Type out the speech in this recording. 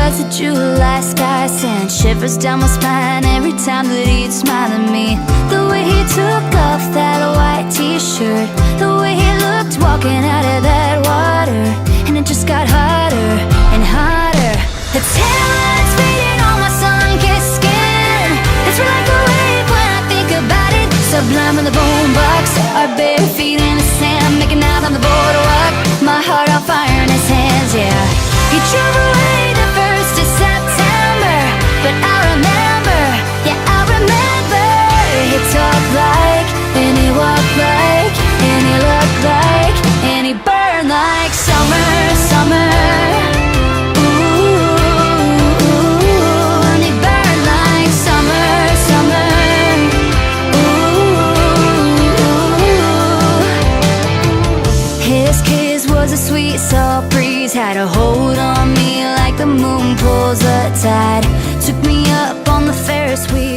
was a July sky, sent shivers down my spine every time that he'd smile at me. The way he took off that white t-shirt, the way he looked walking out of that water, and it just got hotter and hotter. The tan lights fading on my sun-kissed skin. It's like a wave when I think about it. Sublime in the boombox, our bare feet in the sand, making out on the boardwalk, my heart on fire in his hands, yeah. He drove away the 1st of September, but I remember, yeah, I remember. He talked like, and he walked like, and he looked like, and he burned like summer, summer. Sweet salt breeze had a hold on me like the moon pulls the tide. Took me up on the Ferris wheel.